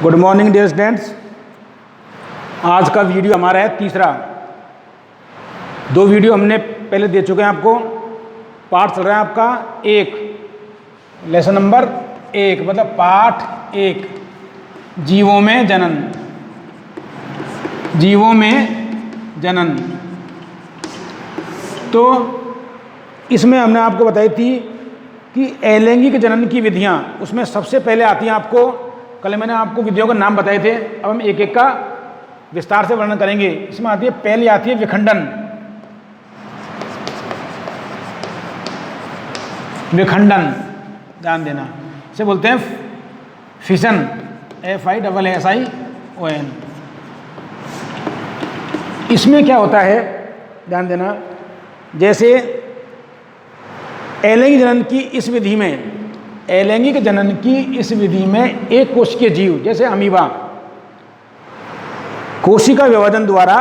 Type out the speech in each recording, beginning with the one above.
Good morning dear students. आज का video हमारा है तीसरा। दो वीडियो हमने पहले दे चुके हैं आपको। पाठ चल रहा है आपका एक, लेसन नंबर 1 मतलब पाठ 1, जीवों में जनन। जीवों में जनन। तो इसमें हमने आपको बताई थी कि अलैंगिक जनन की विधियां, उसमें सबसे पहले आती हैं आपको, कल मैंने आपको विधियों का नाम बताए थे, अब हम एक एक का विस्तार से वर्णन करेंगे। इसमें आती है, पहली आती है विखंडन। विखंडन ध्यान देना, इसे बोलते हैं फिशन, FISSION। इसमें क्या होता है ध्यान देना, जैसे अलैंगिक जनन की इस विधि में, अलैंगिक जनन की इस विधि में एक कोशिकीय जीव जैसे अमीबा कोशिका विभाजन द्वारा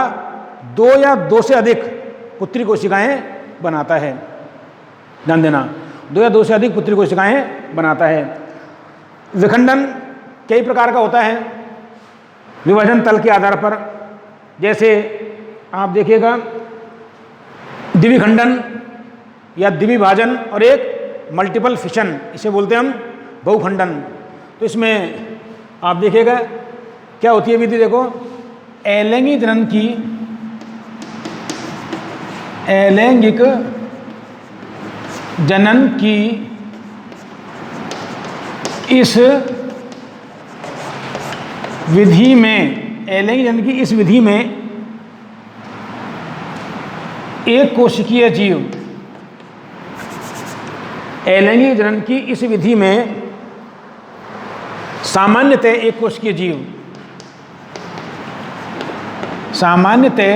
2 या 2 से अधिक पुत्री कोशिकाएं बनाता है। ध्यान देना, 2 या 2 से अधिक पुत्री कोशिकाएं बनाता है। विखंडन कई प्रकार का होता है विभाजन तल के आधार पर। जैसे आप देखिएगा द्विखंडन या द्विभाजन, और एक मल्टीपल फिशन, इसे बोलते हैं हम बहुखंडन। तो इसमें आप देखिएगा क्या होती है विधि, देखो अलैंगिक जनन की, अलैंगिक जनन की इस विधि में, अलैंगिक जनन की इस विधि में एक कोशिकीय जीव, अलैंगिक जनन की इस विधि में सामान्यतः एक कोशिकीय जीव, सामान्यतः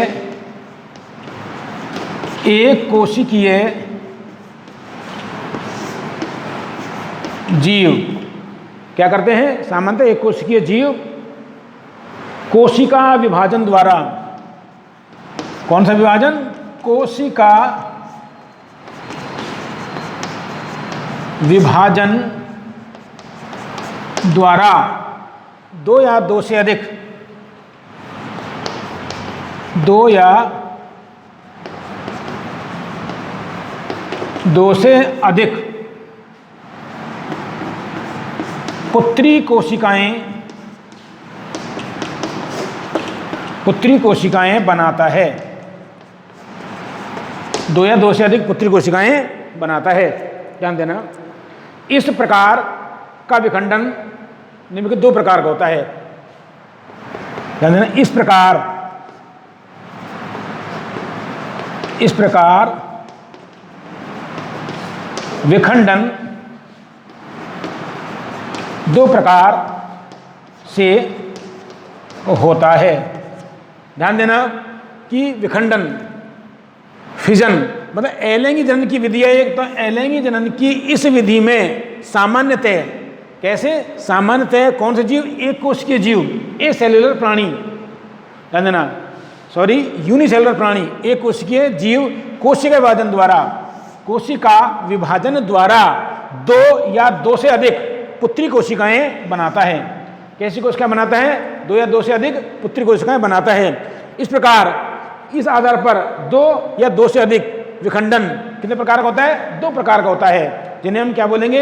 एक कोशिकीय जीव क्या करते हैं, सामान्यतः एक कोशिकीय जीव कोशिका विभाजन द्वारा, कौन सा विभाजन, कोशिका विभाजन द्वारा 2 या 2 से अधिक, 2 या 2 से अधिक पुत्री कोशिकाएं बनाता है। 2 या 2 से अधिक पुत्री कोशिकाएं बनाता है। ध्यान देना, इस प्रकार का विखंडन निम्न के 2 प्रकार का होता है। ध्यान देना, इस प्रकार विखंडन 2 प्रकार से होता है। ध्यान देना कि विखंडन, फिजन मतलब अलैंगिक जनन की विधि है एक, तो अलैंगिक जनन की इस विधि में सामान्यतः, कैसे, सामान्यतः कौन से जीव, एक कोशिकीय जीव, एक सेल्युलर प्राणी, ध्यान देना, सॉरी यूनिसेलुलर प्राणी, एक कोशिकीय जीव कोशिका विभाजन द्वारा, कोशिका विभाजन द्वारा 2 या 2 से अधिक पुत्री कोशिकाएं बनाता है। कैसी कोशिका बनाता है, 2 या 2 से अधिक पुत्री कोशिकाएं बनाता है। इस प्रकार, इस आधार पर 2 या 2 से अधिक विखंडन कितने प्रकार का होता है, 2 प्रकार का होता है, जिन्हें हम क्या बोलेंगे,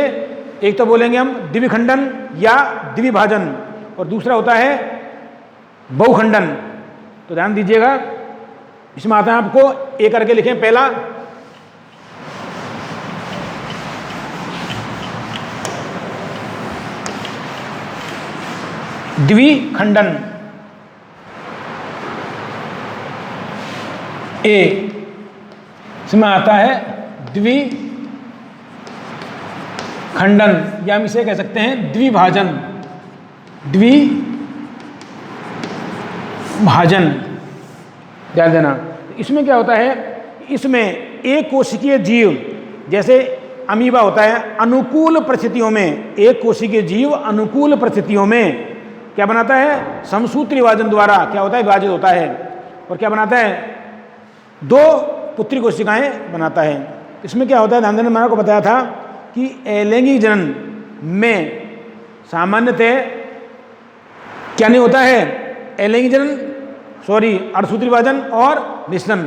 एक तो बोलेंगे हम द्विखंडन या द्विभाजन, और दूसरा होता है बहुखंडन। तो ध्यान दीजिएगा, इसमें आता है, आपको एक करके लिखें। पहला द्विखंडन, ए, इसमें आता है द्विखंडन, या हम इसे कह सकते हैं द्विभाजन, द्विभाजन। ध्यान देना, इसमें क्या होता है, इसमें एक कोशिकीय जीव जैसे अमीबा होता है, अनुकूल परिस्थितियों में एक कोशिकीय जीव अनुकूल परिस्थितियों में क्या बनाता है, समसूत्री विभाजन द्वारा क्या होता है, विभाजित होता है, और क्या बनाता है, 2 पुत्री कोशिकाएं बनाता है। इसमें क्या होता है, ध्यान देना, मैंने आपको बताया था कि अलैंगिक जनन में सामान्यतः क्या नहीं होता है? अलैंगिक जनन, अर्धसूत्री विभाजन और निषदन।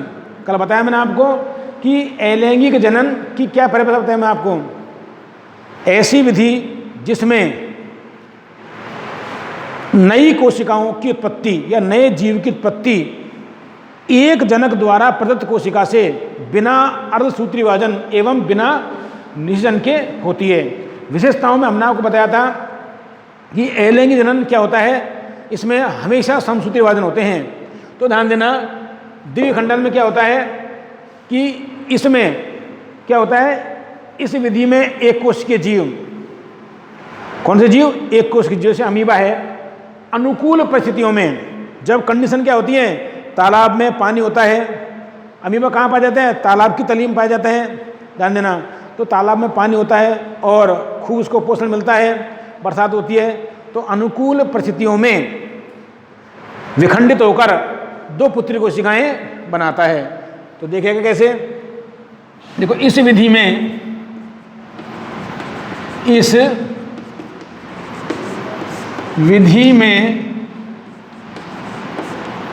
कल बताया मैंने आपको कि अलैंगिक जनन की क्या परिभाषा बताया मैं आपको? ऐसी विधि जिसमें नई कोशिकाओं की उत्पत्ति या नए जीव की उत्पत्ति एक जनक द्वारा प्रदत्त कोशिका से बिना अर्धसूत्री विभाजन एवं बिना निषेचन के होती है। विशेषताओं में हमने आपको बताया था कि अलैंगिक जनन क्या होता है, इसमें हमेशा समसूत्री विभाजन होते हैं। तो ध्यान देना, द्विखंडन में क्या होता है कि इसमें क्या होता है, इस विधि में एक कोशिकीय जीव, कौन से जीव? एक कोशिकीय, जैसे अमीबा है। अनुकूल परिस्थितियों में, जब कंडीशन क्या होती है, तालाब में पानी होता है, अमीबा कहाँ पाया जाता है? तालाब की तली में पाया जाता है। ध्यान देना, तो तालाब में पानी होता है और खूब उसको पोषण मिलता है, बरसात होती है, तो अनुकूल परिस्थितियों में विखंडित होकर दो पुत्री कोशिकाएं बनाता है। तो देखिएगा कैसे, देखो इस विधि में, इस विधि में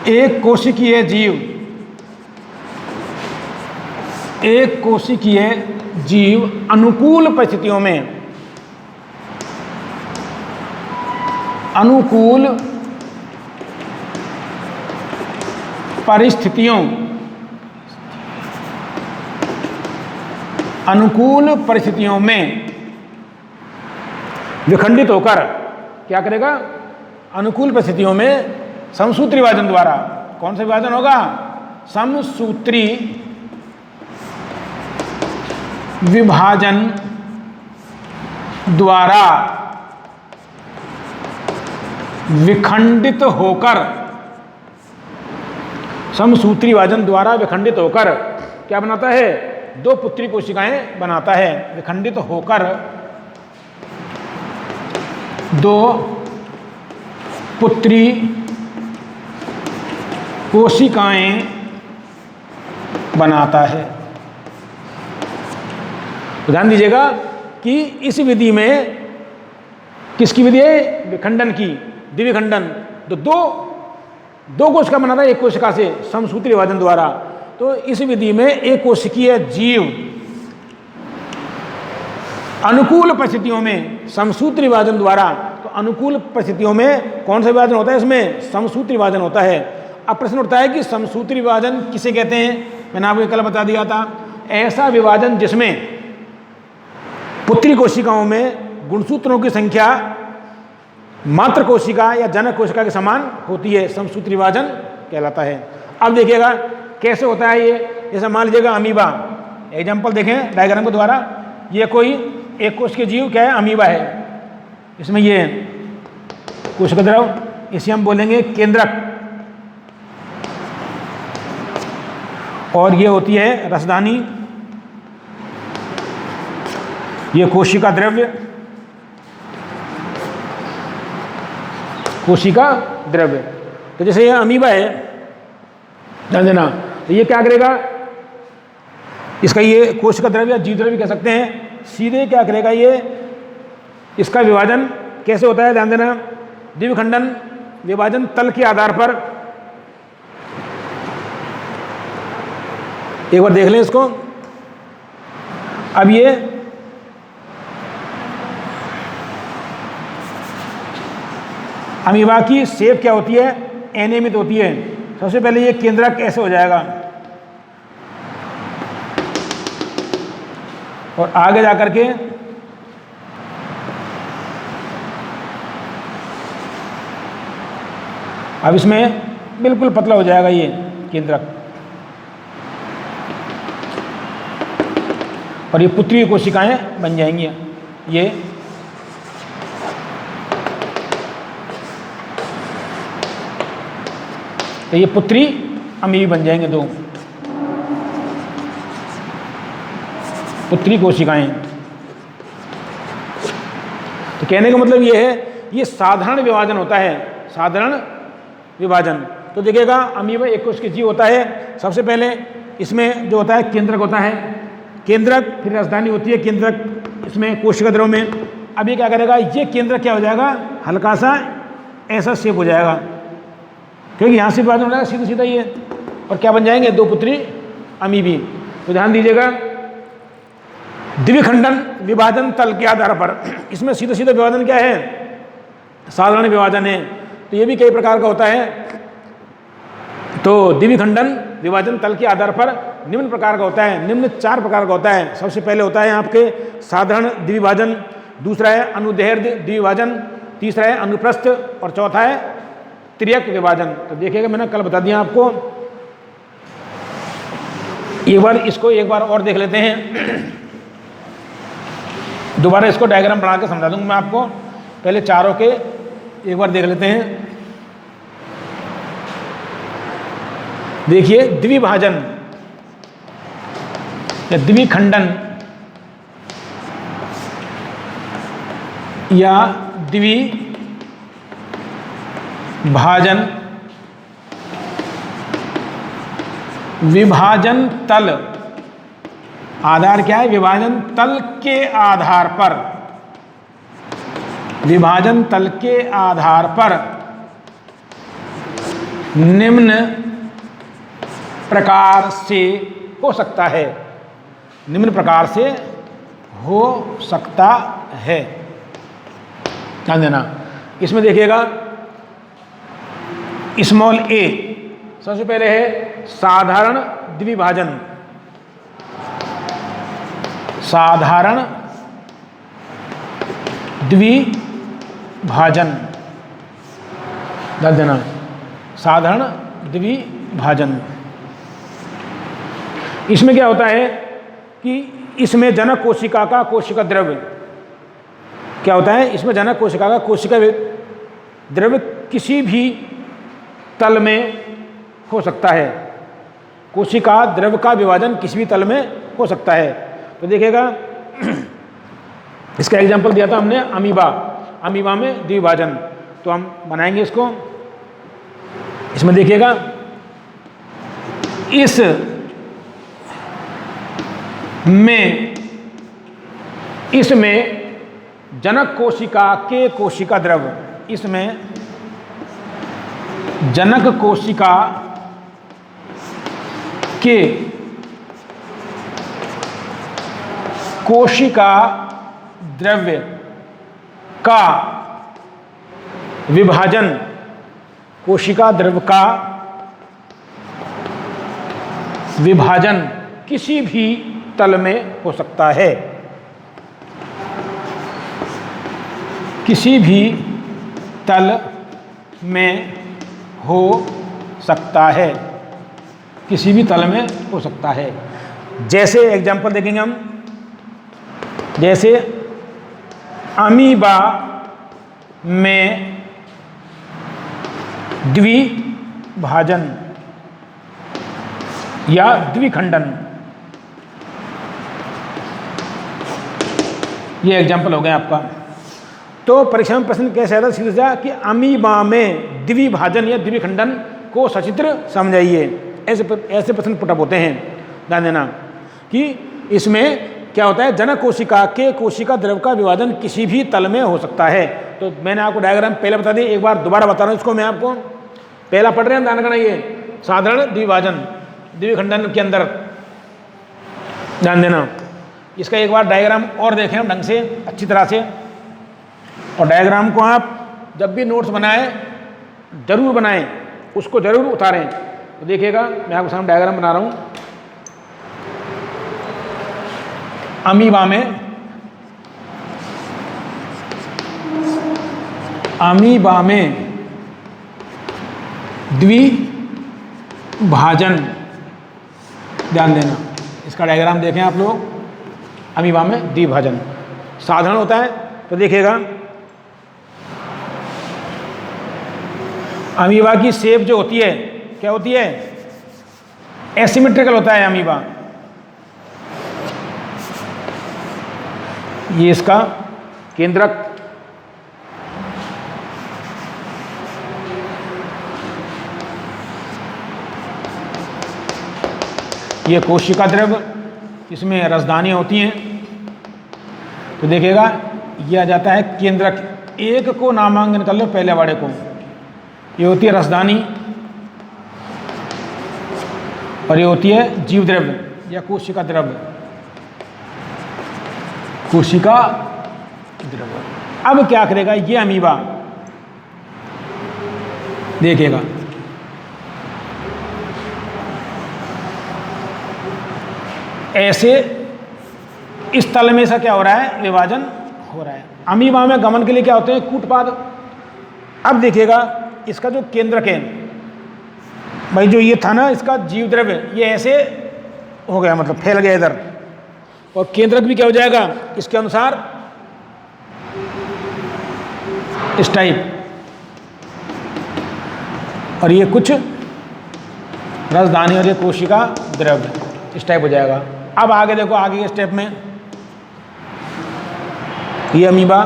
एक कोशिकीय जीव, एक कोशिकीय जीव अनुकूल परिस्थितियों में, अनुकूल परिस्थितियों, अनुकूल परिस्थितियों में विखंडित होकर क्या करेगा? अनुकूल परिस्थितियों में समसूत्री विभाजन द्वारा, कौन सा विभाजन होगा? समसूत्री विभाजन द्वारा विखंडित होकर, समसूत्री विभाजन द्वारा विखंडित होकर क्या बनाता है? दो पुत्री कोशिकाएं बनाता है। विखंडित होकर दो पुत्री कोशिकाएं बनाता है। ध्यान दीजिएगा कि इस विधि में, किसकी विधि है? विखंडन की, द्विखंडन। तो दो कोशिका बनाता है एक कोशिका से समसूत्री विभाजन द्वारा। तो इस विधि में एक कोशिकीय जीव अनुकूल परिस्थितियों में समसूत्री विभाजन द्वारा, तो अनुकूल परिस्थितियों में कौन सा विभाजन होता है? इसमें समसूत्री विभाजन होता है। अब प्रश्न उठता है कि समसूत्री विभाजन किसे कहते हैं? मैंने आपको कल बता दिया था, ऐसा विभाजन जिसमें पुत्री कोशिकाओं में गुणसूत्रों की संख्या मात्र कोशिका या जनक कोशिका के समान होती है, समसूत्री विभाजन कहलाता है। अब देखिएगा कैसे होता है ये। जैसे मान लीजिएगा अमीबा, एग्जाम्पल देखें डायग्राम के द्वारा। ये कोई एक कोशिकीय जीव क्या है? अमीबा है। इसमें ये कोशिका द्रव, इसे हम बोलेंगे केंद्रक, और ये होती है रसदानी, ये कोशिका द्रव्य, कोशिका द्रव्य। तो जैसे ये अमीबा है, ध्यान देना, तो ये क्या करेगा? इसका ये कोशिका द्रव्य या जीव द्रव्य कह सकते हैं। सीधे क्या करेगा ये? इसका विभाजन कैसे होता है? ध्यान देना, द्विखंडन विभाजन तल के आधार पर। एक बार देख लें इसको। अब ये अमीबा की शेप क्या होती है? अनियमित होती है। सबसे पहले ये केंद्रक ऐसे हो जाएगा और आगे जाकर के अब इसमें बिल्कुल पतला हो जाएगा ये केंद्रक, और ये पुत्री कोशिकाएं बन जाएंगी। ये तो ये पुत्री अमीब बन जाएंगे, दो पुत्री कोशिकाएं। तो कहने का मतलब ये है, ये साधारण विभाजन होता है, साधारण विभाजन। तो देखिएगा अमीबा एक कोशिकीय जीव होता है। सबसे पहले इसमें जो होता है केंद्रक होता है, केंद्रक, फिर राजधानी होती है केंद्रक इसमें कोशिका द्रव में। अब ये क्या करेगा? ये केंद्रक क्या हो जाएगा? हल्का सा ऐसा शेप हो जाएगा, क्योंकि यहाँ से विभाजन हो जाएगा सीधा सीधा ये, और क्या बन जाएंगे, दो पुत्री अमीबी। तो ध्यान दीजिएगा, द्विखंडन विभाजन तल के आधार पर, इसमें सीधा सीधा विभाजन क्या है, साधारण विभाजन है। तो ये भी कई प्रकार का होता है। तो द्विखंडन विभाजन तल के आधार पर निम्न प्रकार का होता है, निम्न 4 प्रकार का होता है। सबसे पहले होता है आपके साधारण द्विभाजन, दूसरा है अनुदैर्ध्य द्विभाजन, तीसरा है अनुप्रस्थ, और चौथा है त्रियक विभाजन। तो देखिएगा, मैंने कल बता दिया आपको, एक बार और देख लेते हैं। दोबारा इसको डायग्राम बना के समझा दूंगा मैं आपको, पहले चारों के एक बार देख लेते हैं। देखिए, द्विभाजन या द्विखंडन या द्विभाजन, विभाजन तल, आधार क्या है, विभाजन तल के आधार पर, विभाजन तल के आधार पर निम्न प्रकार से हो सकता है, निम्न प्रकार से हो सकता है। ध्यान देना, इसमें देखिएगा स्मॉल ए सबसे पहले है साधारण द्विभाजन, साधारण द्विभाजन, ध्यान देना, साधारण द्विभाजन। इसमें क्या होता है कि इसमें जनक कोशिका का कोशिका द्रव्य क्या होता है, इसमें जनक कोशिका का कोशिका द्रव्य किसी भी तल में हो सकता है, कोशिका द्रव्य का विभाजन किसी भी तल में हो सकता है। तो देखिएगा, इसका एग्जांपल दिया था हमने अमीबा, अमीबा में द्विभाजन। तो हम बनाएंगे इसको, इसमें देखिएगा, इसमें जनक कोशिका के कोशिका द्रव्य, इसमें जनक कोशिका के कोशिका द्रव्य का विभाजन, कोशिका द्रव्य का विभाजन किसी भी तल में हो सकता है, किसी भी तल में हो सकता है, किसी भी तल में हो सकता है। जैसे एग्जांपल देखेंगे हम, जैसे अमीबा में द्विभाजन या द्विखंडन, ये एग्जांपल हो गया आपका। तो परीक्षा में प्रश्न कैसे आता सीधा कि अमीबा में द्विभाजन या द्विखंडन को सचित्र समझाइए, ऐसे प्रश्न पुटअप होते हैं। ध्यान देना कि इसमें क्या होता है, जनक कोशिका के कोशिका द्रव्य का विभाजन किसी भी तल में हो सकता है। तो मैंने आपको डायग्राम पहले बता दिया, एक बार दोबारा बता रहा हूँ इसको मैं आपको। पहला पढ़ रहे हैं, ध्यान रखना, ये साधारण द्विभाजन द्विखंडन के अंदर, ध्यान देना। इसका एक बार डायग्राम और देखें ढंग से, अच्छी तरह से, और डायग्राम को आप जब भी नोट्स बनाएं जरूर बनाएं, उसको जरूर उतारें। तो देखिएगा, मैं आपके सामने डायग्राम बना रहा हूँ। अमीबा में द्विभाजन, ध्यान देना, इसका डायग्राम देखें आप लोग। अमीबा में द्विभाजन साधारण होता है, तो देखिएगा अमीबा की शेप जो होती है, क्या होती है, एसिमेट्रिकल होता है अमीबा। ये इसका केंद्रक, ये कोशिका द्रव्य, इसमें रसदानियाँ होती हैं। तो देखिएगा, यह आ जाता है केंद्रक। एक को नामांकन कर लो, पहले वाले को, ये होती है रसदानी और ये होती है जीव द्रव्य या कोशिका द्रव्य, कोशिका द्रव्य। अब क्या करेगा ये अमीबा, देखिएगा ऐसे इस तल में से क्या हो रहा है, विभाजन हो रहा है। अमीबा में गमन के लिए क्या होते हैं, कूटपाद। अब देखिएगा इसका जो केंद्रक है भाई, जो ये था ना इसका जीव द्रव्य, ये ऐसे हो गया, मतलब फैल गया इधर, और केंद्रक भी क्या हो जाएगा इसके अनुसार इस टाइप, और ये कुछ रसदानी और ये कोशिका द्रव्य इस टाइप हो जाएगा। अब आगे देखो, आगे के स्टेप में ये अमीबा,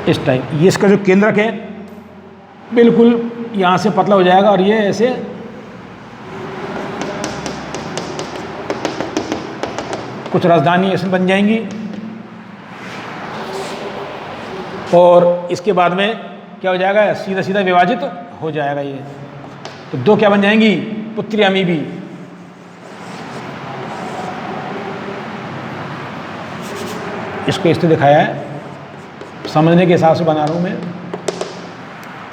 इस टाइप, ये इसका जो केंद्रक है बिल्कुल यहाँ से पतला हो जाएगा और ये ऐसे कुछ राजधानी ऐसे बन जाएंगी, और इसके बाद में क्या हो जाएगा, सीधा सीधा विभाजित हो जाएगा ये। तो दो क्या बन जाएंगी, पुत्री अमीबी। इसको इस तरह दिखाया है, समझने के हिसाब से बना रहा हूँ मैं।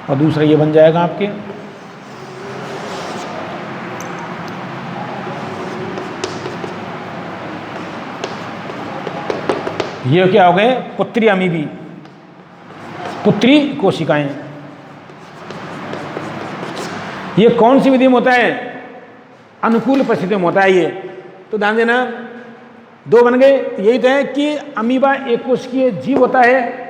और दूसरा ये बन जाएगा आपके, ये क्या हो गए, पुत्री अमीबी, पुत्री कोशिकाएं। ये कौन सी विधि में होता है, अनुकूल परिस्थितियों में होता है ये। तो ध्यान देना, दो बन गए। यही तो है कि अमीबा एक कोशिकीय जीव होता है,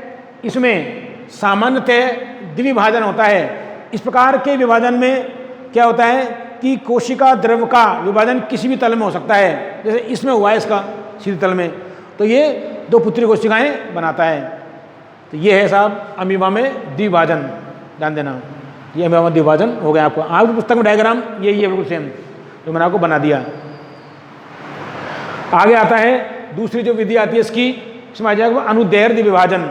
इसमें सामान्यतः द्विविभाजन होता है। इस प्रकार के विभाजन में क्या होता है कि कोशिका द्रव्य का विभाजन किसी भी तल में हो सकता है, जैसे इसमें हुआ है इसका सीधे तल में, तो ये दो पुत्री कोशिकाएं बनाता है। तो ये है साहब अमीबा में द्विभाजन, ध्यान देना, ये अमीबा में द्विभाजन हो गया। आपकी पुस्तक में डायग्राम यही है बिल्कुल सेम जो मैंने आपको बना दिया। आगे आता है दूसरी जो विधि आती है इसकी, इसमें आ जाएगा अनुदैर्ध्य विभाजन,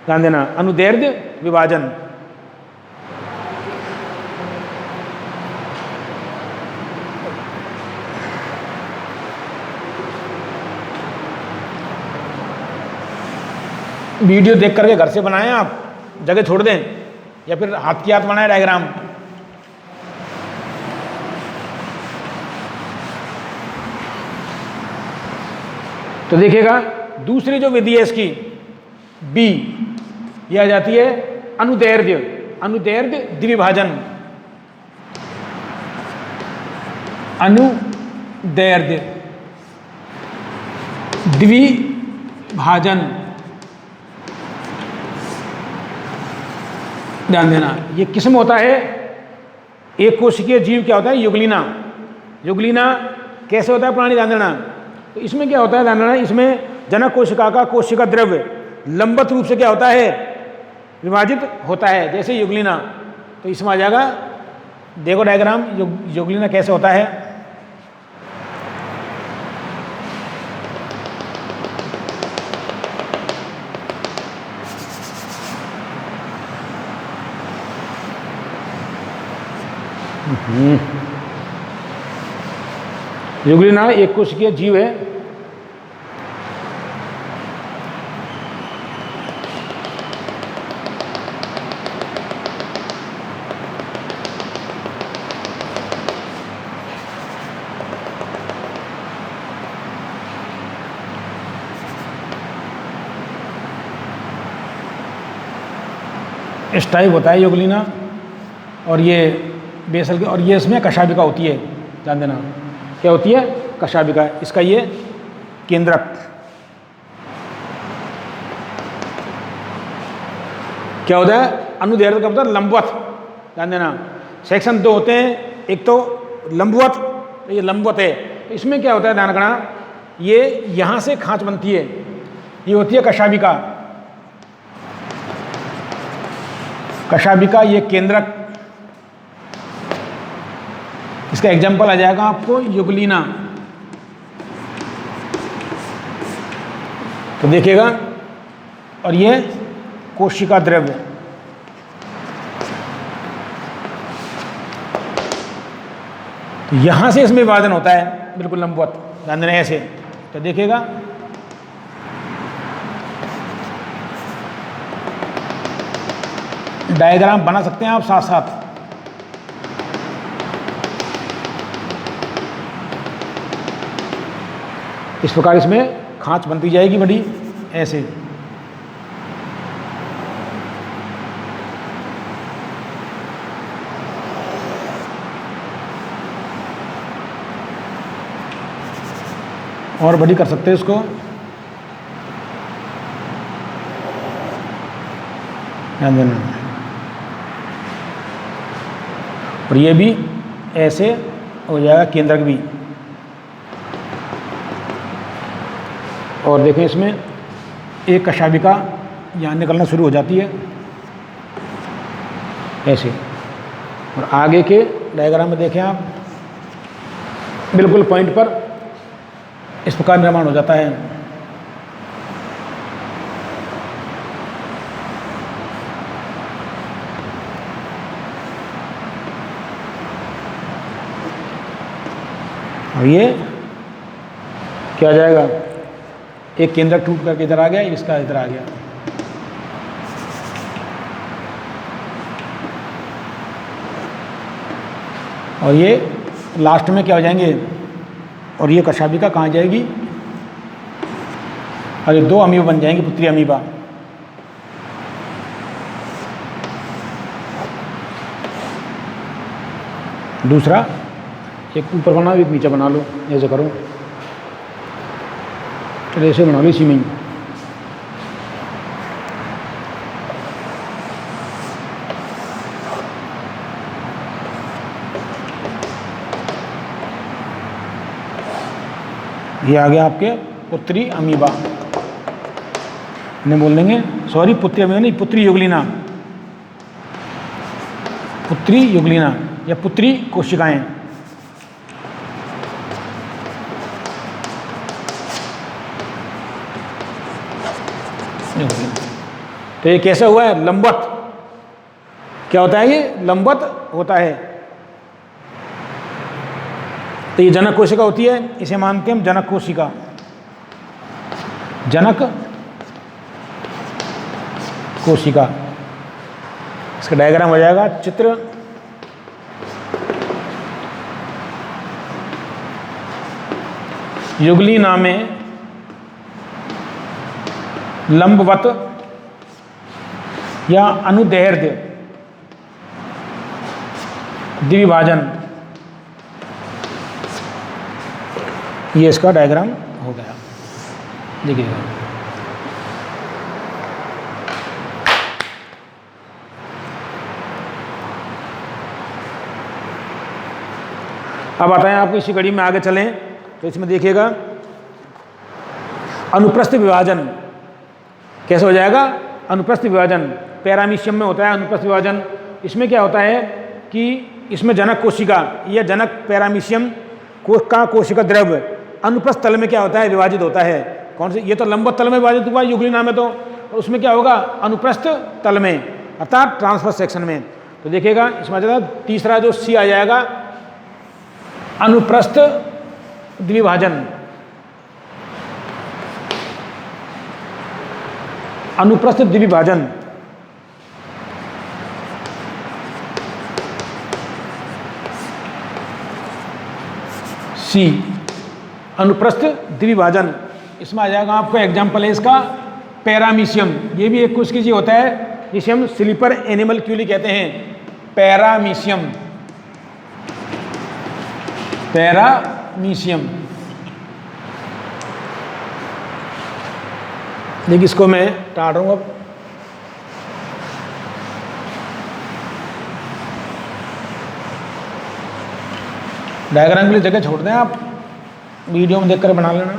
ध्यान देना, अनुदैर्ध्य विभाजन। वीडियो देख करके घर से बनाएं आप, जगह छोड़ दें, या फिर हाथ की हाथ बनाए डायग्राम। तो देखिएगा दूसरी जो विधि है इसकी बी, यह आ जाती है अनुदैर्ध्य, अनुदैर्ध्य द्विभाजन, अनुदैर्ध्य द्विभाजन। ध्यान देना, ये किस्म होता है, एक कोशिकीय जीव क्या होता है, युगलिना। युगलिना कैसे होता है प्राणी, ध्यान देना। तो इसमें क्या होता है, ध्यान देना, इसमें जनक कोशिका का कोशिका द्रव्य लंबवत रूप से क्या होता है, विभाजित होता है, जैसे युगलिना। तो इसमें आ जाएगा, देखो डायग्राम, युगलिना कैसे होता है। युगलिना एक कोशिकीय जीव है, इस टाइप होता है युगलिना। और ये बेसल की, और ये इसमें कशाभिका होती है, ध्यान देना, क्या होती है, कशाभिका। इसका ये केंद्रक क्या होता है, अनुदैर्ध्य का मतलब लंबवत, ध्यान देना। सेक्शन दो होते हैं, एक तो लंबवत, तो ये लंबवत है। तो इसमें क्या होता है, ध्यान रखना, ये यहाँ से खांच बनती है, ये होती है कशाभिका। कशाभिका ये केंद्रक, इसका एग्जाम्पल आ जाएगा आपको युगलिना। तो देखिएगा, और ये कोशिका द्रव्य, तो यहां से इसमें विभाजन होता है बिल्कुल लंबवत, ध्यान देना ऐसे। तो देखिएगा डायग्राम बना सकते हैं आप साथ साथ। इस प्रकार इसमें खांच बनती जाएगी बड़ी ऐसे। और बड़ी कर सकते हैं इसको, ध्यान देना। और ये भी ऐसे हो जाएगा केंद्रक भी। और देखें इसमें एक कशाभिका यहाँ निकलना शुरू हो जाती है ऐसे। और आगे के डायग्राम में देखें आप, बिल्कुल पॉइंट पर इस प्रकार निर्माण हो जाता है। और ये क्या हो जाएगा, एक केंद्रक टूट करके इधर आ गया, इसका इधर आ गया। और ये लास्ट में क्या हो जाएंगे, और ये कशाभिका कहाँ जाएगी, और ये दो अमीबा बन जाएंगी, पुत्री अमीबा। दूसरा एक ऊपर बनाओ, एक नीचे बना लो, ऐसे करो, चलो ऐसे बना लो इसी में ही। ये आ गया आपके पुत्री अमीबा, इन्हें बोल देंगे, सॉरी पुत्री अमीबा नहीं, पुत्री युगलिना, पुत्री युगलिना या पुत्री कोशिकाएं। तो ये कैसे हुआ है, लंबवत। क्या होता है, ये लंबवत होता है। तो ये जनक कोशिका होती है, इसे मानते हैं हम जनक कोशिका। जनक कोशिका, इसका डायग्राम हो जाएगा चित्र। युगलिना में लंबवत या अनुदैर्ध्य द्विभाजन, ये इसका डायग्राम हो गया। देखिएगा, अब आता है आपको इसी कड़ी में आगे चलें तो इसमें देखिएगा अनुप्रस्थ विभाजन कैसे हो जाएगा। अनुप्रस्थ विभाजन पैरामीशियम में होता है अनुप्रस्थ विभाजन। इसमें क्या होता है कि इसमें जनक कोशिका या जनक पैरामीशियम का कोशिका द्रव्य अनुप्रस्थ तल में क्या होता है, विभाजित होता है। कौन से, ये तो लंबवत तल में विभाजित हुआ युगलिना में, तो उसमें क्या होगा, अनुप्रस्थ तल में अर्थात ट्रांसवर्स सेक्शन में। तो देखिएगा इसमें तीसरा जो सी आ जाएगा, अनुप्रस्थ द्विभाजन। अनुप्रस्थ द्विभाजन सी, अनुप्रस्थ द्विभाजन। इसमें आ जाएगा आपको एग्जाम्पल है इसका पैरामीशियम। ये भी एक कुछ चीज होता है जिसे हम स्लीपर एनिमलक्यूली कहते हैं, पैरामीशियम। पैरामीशियम, देखिए इसको मैं टाट रहा हूँ अब। डायग्राम के लिए जगह छोड़ दें आप, वीडियो में देखकर बना लेना।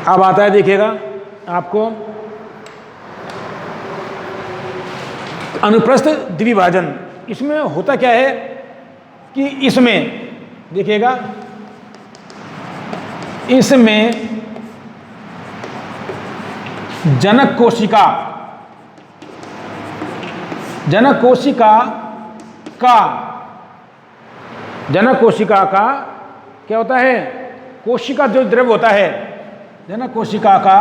अब आता है देखिएगा आपको अनुप्रस्थ द्विभाजन। इसमें होता क्या है कि इसमें देखिएगा इसमें जनक कोशिका का क्या होता है, कोशिका जो द्रव्य होता है, जनक कोशिका का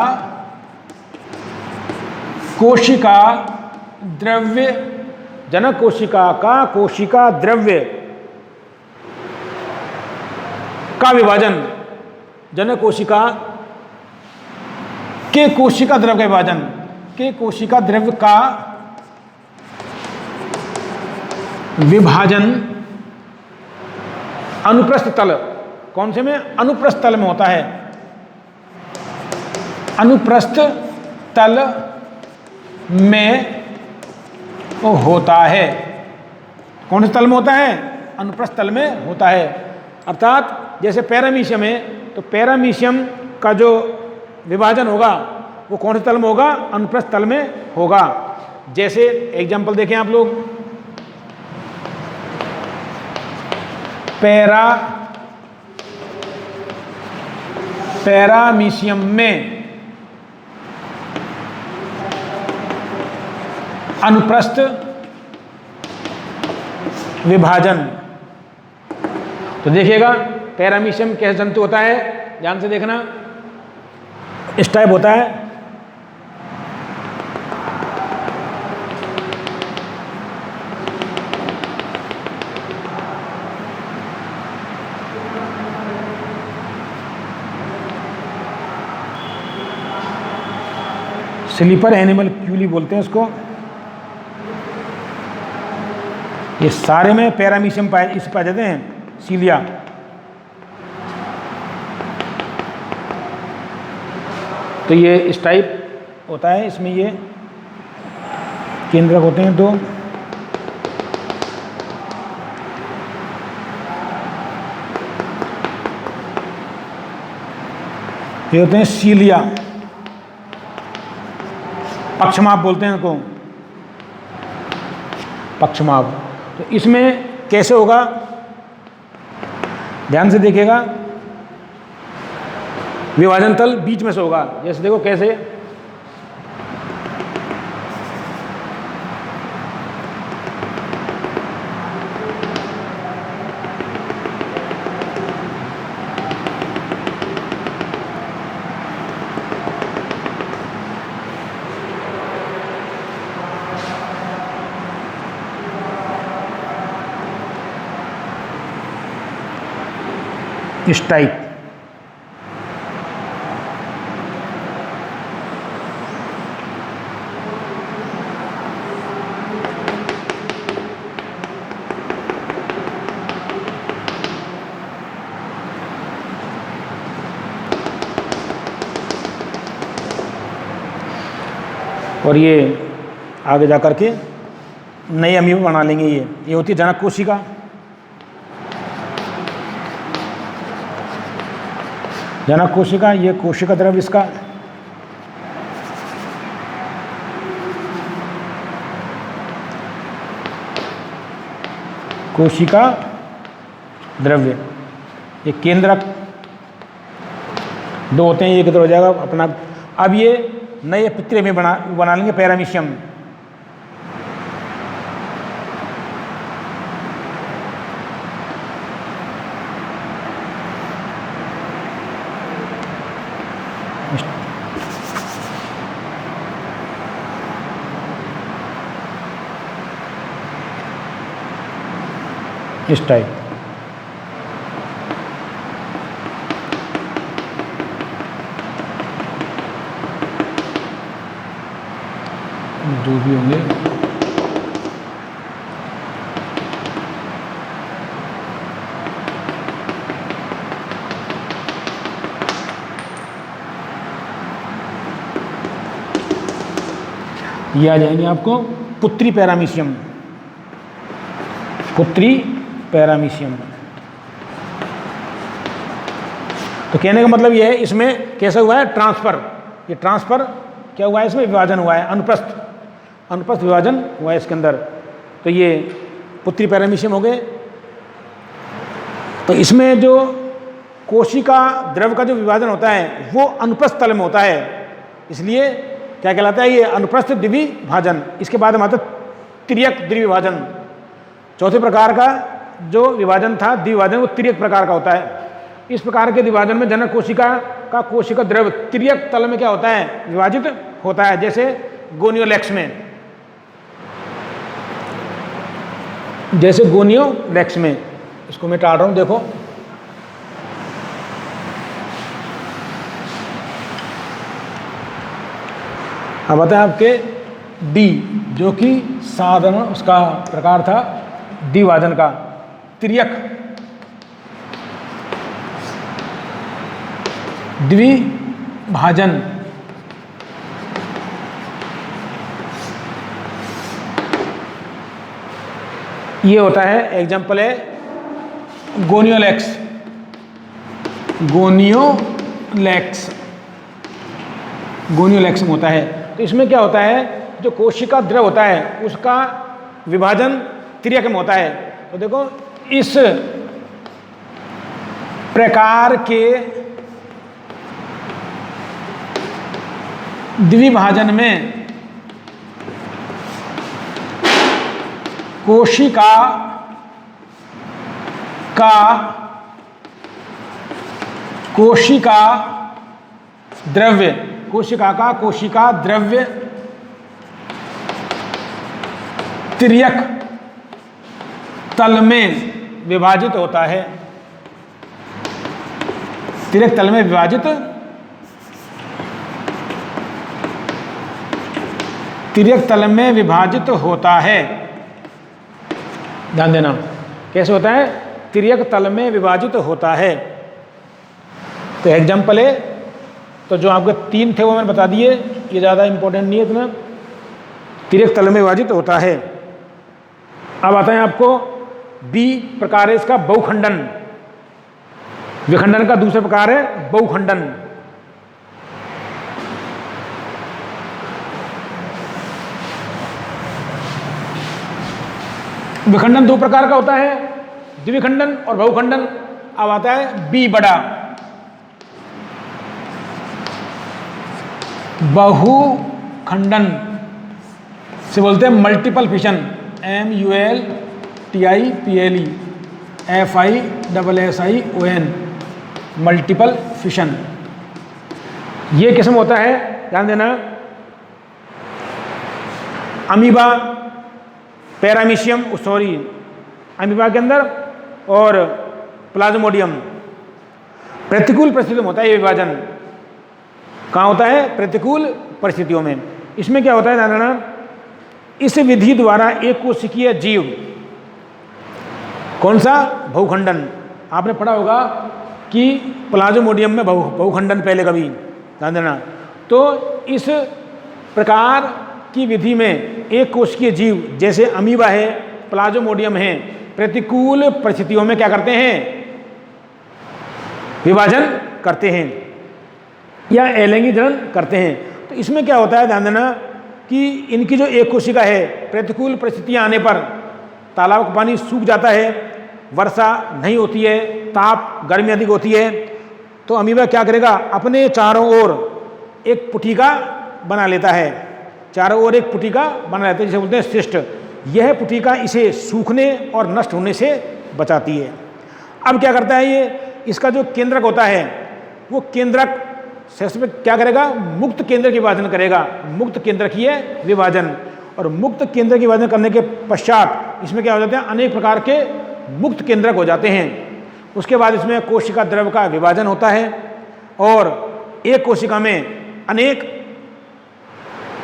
कोशिका द्रव्य, जनक कोशिका का कोशिका द्रव्य का विभाजन, जनक कोशिका के कोशिका द्रव्य का विभाजन, के कोशिका द्रव्य का विभाजन अनुप्रस्थ तल, कौन से में, अनुप्रस्थ तल में होता है, अनुप्रस्थ तल में होता है। कौन से तल में होता है, अनुप्रस्थ तल में होता है। अर्थात जैसे पैरामीशियम है, तो पैरामीशियम का जो विभाजन होगा वो कौन से तल में होगा, अनुप्रस्थ तल में होगा। जैसे एग्जांपल देखें आप लोग, पैरामीशियम में अनुप्रस्थ विभाजन, तो देखिएगा पैरामीशियम कैसे जंतु होता है, ध्यान से देखना, इस टाइप होता है। स्लीपर एनिमल क्यूली बोलते हैं उसको। ये सारे में पैरामीशियम इस पाए जाते हैं, सीलिया। तो ये इस टाइप होता है, इसमें ये केंद्रक होते हैं दो। ये होते हैं सीलिया, पक्षमाप बोलते हैं इनको, पक्षमाप। तो इसमें कैसे होगा, ध्यान से देखिएगा, विभाजन तल बीच में से होगा। जैसे देखो कैसे, इस टाइप। और ये आगे जा कर के नई अमीबा बना लेंगे। ये होती है जनक कोशिका। जनक कोशिका, ये कोशिका द्रव्य इसका, कोशिका द्रव्य। ये केंद्रक दो होते हैं, ये किधर हो जाएगा अपना। अब ये नए पित्रे में बना लेंगे पैरामीशियम। इस टाइप। जो भी होंगे ये आ जाएंगे आपको पुत्री पैरामीशियम, पुत्री पैरामीशियम। तो कहने का मतलब ये है, इसमें कैसा हुआ है ट्रांसफर। ये ट्रांसफर क्या हुआ है, इसमें विभाजन हुआ है, अनुप्रस्थ विभाजन हुआ है इसके अंदर। तो ये पुत्री पैरामीशियम हो गए। तो इसमें जो कोशिका द्रव का जो विभाजन होता है वो अनुप्रस्थ तल में होता है, इसलिए क्या कहलाता है ये अनुप्रस्थ द्विविभाजन। इसके बाद हमारा तिर्यक द्विविभाजन, चौथे प्रकार का जो विभाजन था द्विविभाजन वो तिर्यक प्रकार का होता है। इस प्रकार के विभाजन में जनक कोशिका का कोशिका द्रव तिर्यक तल में क्या होता है, विभाजित होता है, जैसे गोनियोलेक्स में, जैसे गोनियोलेक्स में। इसको मैं टाल रहा हूं, देखो अब आता है आपके डी, जो कि साधारण उसका प्रकार था द्विभाजन का, तिर्यक द्विभाजन। ये होता है, एग्जाम्पल है गोनियोलेक्स, गोनियोलेक्स, गोनियोलेक्स में होता है। तो इसमें क्या होता है, जो कोशिका द्रव होता है उसका विभाजन तिर्यक में होता है। तो देखो इस प्रकार के द्विभाजन में कोशिका का द्रव्य, कोशिका का कोशिका द्रव्य तिर्यक तल में विभाजित होता है, तिर्यक तल में विभाजित, तिर्यक तल में विभाजित होता है। ध्यान देना कैसे होता है, तिर्यक तल में विभाजित होता है। तो एग्जाम्पल है, तो जो आपके 3 थे वो मैंने बता दिए, ये ज़्यादा इंपॉर्टेंट नहीं है इतना। तिर्यक तल में विभाजित होता है। अब आता है आपको बी प्रकार है इसका बहुखंडन। विखंडन का दूसरा प्रकार है बहुखंडन। विखंडन 2 प्रकार का होता है, द्विखंडन और बहुखंडन। अब आता है बी बड़ा, बहुखंडन से बोलते हैं multiple fission, MULTIPLE FISSION, multiple fission. ये किस्म होता है, ध्यान देना, अमीबा, पैरामीशियम, सॉरी अमीबा के अंदर, और प्लाज्मोडियम। प्रतिकूल परिस्थितियों में होता है ये विभाजन। कहाँ होता है, प्रतिकूल परिस्थितियों में। इसमें क्या होता है, ध्यान देना, इस विधि द्वारा एक कोशिकीय जीव, कौन सा, बहुखंडन। आपने पढ़ा होगा कि प्लाज्मोडियम में बहुखंडन पहले कभी, ध्यान देना। तो इस प्रकार की विधि में एक कोशिकीय जीव जैसे अमीबा है, प्लाज्मोडियम है, प्रतिकूल परिस्थितियों में क्या करते हैं, विभाजन करते हैं या एलैंगिक जनन करते हैं। तो इसमें क्या होता है, ध्यान देना, कि इनकी जो एक कोशिका है, प्रतिकूल परिस्थितियां आने पर तालाब का पानी सूख जाता है, वर्षा नहीं होती है, ताप गर्मी अधिक होती है, तो अमीबा क्या करेगा, अपने चारों ओर एक पुटिका बना लेता है, चारों ओर एक पुटिका बना लेता है, जिसे बोलते हैं सिस्ट। यह पुटिका इसे सूखने और नष्ट होने से बचाती है। अब क्या करता है ये, इसका जो केंद्रक होता है वो केंद्रक शेष में क्या करेगा, मुक्त केंद्र की विभाजन करेगा, मुक्त केंद्रकीय विभाजन। और मुक्त केंद्र की विभाजन करने के पश्चात इसमें क्या हो जाते हैं, अनेक प्रकार के मुक्त केंद्रक हो जाते हैं। उसके बाद इसमें कोशिका द्रव का विभाजन होता है और एक कोशिका में अनेक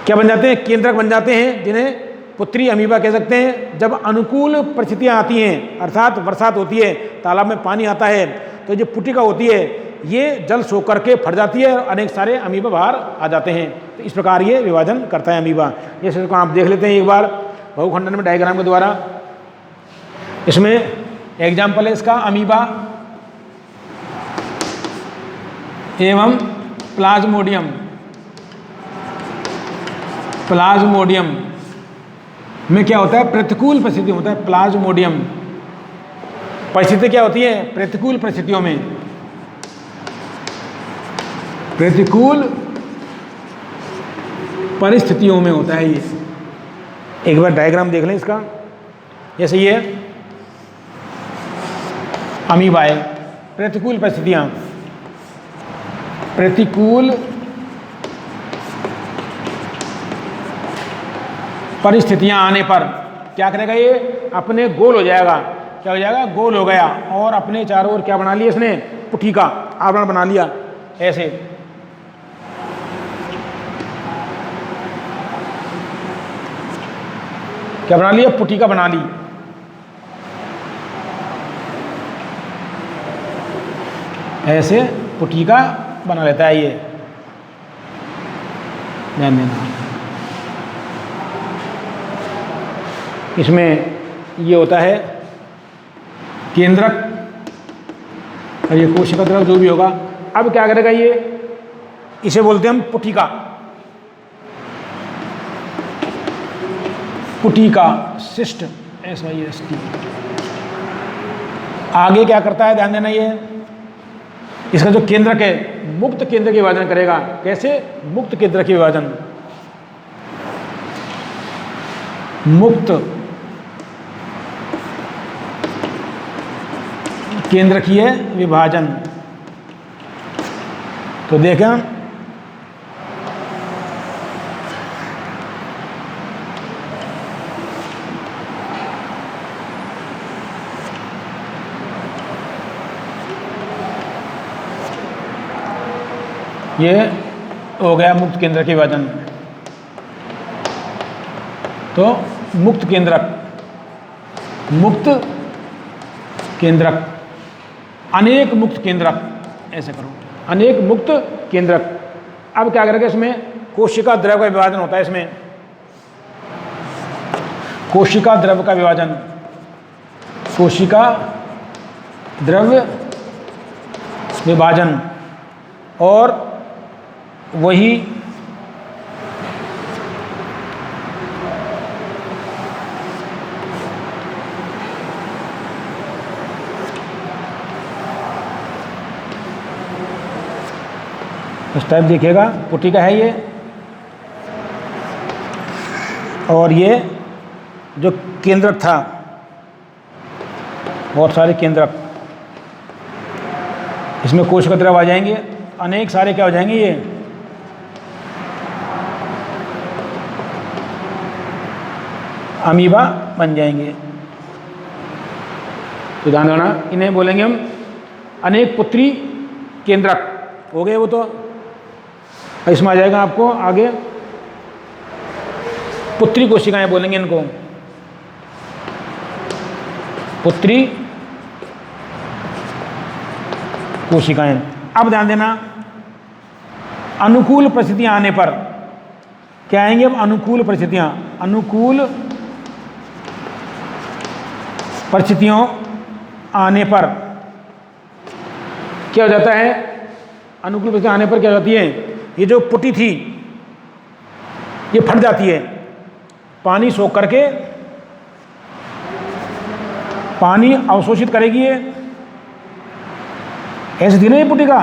क्या बन जाते हैं, केंद्रक बन जाते हैं, जिन्हें पुत्री अमीबा कह सकते हैं। जब अनुकूल परिस्थितियां आती हैं, अर्थात बरसात होती है, तालाब में पानी आता है, तो जो पुटिका होती है ये जल सोख करके फट जाती है और अनेक सारे अमीबा बाहर आ जाते हैं। तो इस प्रकार ये विभाजन करता है अमीबा। जैसे आप देख लेते हैं एक बार बहुखंडन में डायग्राम के द्वारा। इसमें एग्जाम्पल है इसका अमीबा एवं प्लाज्मोडियम। प्लाज्मोडियम में क्या होता है, प्रतिकूल परिस्थिति होता है। प्लाज्मोडियम परिस्थिति क्या होती है, प्रतिकूल परिस्थितियों में प्रतिकूल परिस्थितियों में होता है ये। एक बार डायग्राम देख लें इसका। जैसे ये अमीबा है, प्रतिकूल परिस्थितियां, प्रतिकूल परिस्थितियां आने पर क्या करेगा ये, अपने गोल हो जाएगा। क्या हो जाएगा, गोल हो गया, और अपने चारों ओर क्या बना लिया इसने, पुठी का आवरण बना लिया। ऐसे क्या बना लिया, पुठी का बना ली। ऐसे पुठी का बना लेता है ये, ध्यान देना। इसमें ये होता है केंद्रक, और ये कोशिका द्रव जो भी होगा। अब क्या करेगा ये, इसे बोलते हैं हम पुटिका, पुटिका सिस्ट, SIST। आगे क्या करता है, ध्यान देना, ये इसका जो केंद्रक है मुक्त केंद्र के विभाजन करेगा। कैसे, मुक्त केंद्र के विभाजन, मुक्त केंद्रकीय विभाजन। तो देखें, ये हो गया मुक्त केंद्र के विभाजन। तो मुक्त केंद्रक, मुक्त केंद्रक, अनेक मुक्त केंद्रक, ऐसे करो, अनेक मुक्त केंद्रक। अब क्या करेगा, इसमें कोशिका द्रव का विभाजन होता है। इसमें कोशिका द्रव का विभाजन, कोशिका द्रव विभाजन, और वही इस टाइप दिखेगा। पुटिका है ये, और ये जो केंद्रक था, बहुत सारे केंद्रक, इसमें कोशिका द्रव आ जाएंगे, अनेक सारे क्या हो जाएंगे, ये अमीबा बन जाएंगे। तो ध्यान देना, इन्हें बोलेंगे हम अनेक पुत्री केंद्रक। हो गए वो, तो इसमें आ जाएगा आपको आगे पुत्री कोशिकाएं बोलेंगे इनको, पुत्री कोशिकाएं। अब ध्यान देना, अनुकूल परिस्थितियां आने पर क्या आएंगे, अब अनुकूल परिस्थितियां, अनुकूल परिस्थितियों आने पर क्या हो जाता है, अनुकूल परिस्थितियां आने पर क्या हो जाती है, ये जो पुटी थी ये फट जाती है, पानी सोख करके पानी अवशोषित करेगी। ये ऐसे थी ना ये पुटी का,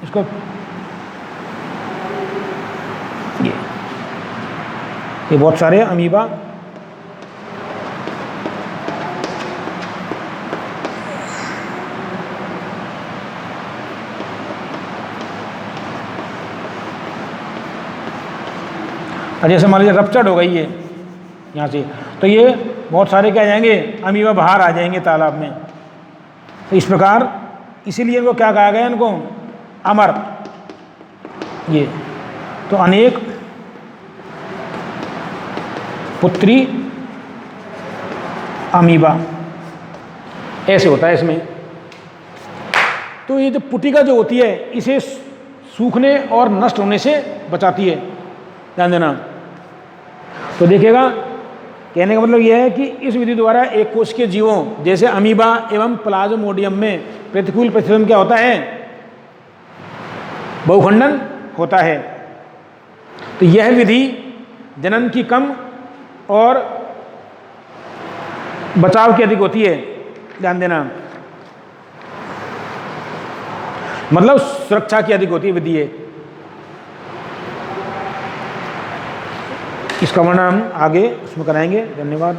इसको ये बहुत सारे अमीबा और जैसे मान लीजिए रप्चर्ड हो गई है यहाँ से, तो ये बहुत सारे क्या आ जाएंगे, अमीबा बाहर आ जाएंगे तालाब में। तो इस प्रकार, इसीलिए इनको क्या कहा गया, इनको अमर। ये तो अनेक पुत्री अमीबा ऐसे होता है इसमें। तो ये जो पुटिका जो होती है, इसे सूखने और नष्ट होने से बचाती है, ध्यान देना। तो देखिएगा, कहने का मतलब यह है कि इस विधि द्वारा एक कोशिकीय जीवों जैसे अमीबा एवं प्लाज्मोडियम में प्रतिकूल परिस्थितियों में क्या होता है, बहुखंडन होता है। तो यह विधि जनन की कम और बचाव की अधिक होती है, ध्यान देना। मतलब सुरक्षा की अधिक होती है विधि। इसका वर्णन हम आगे उसमें कराएंगे। धन्यवाद।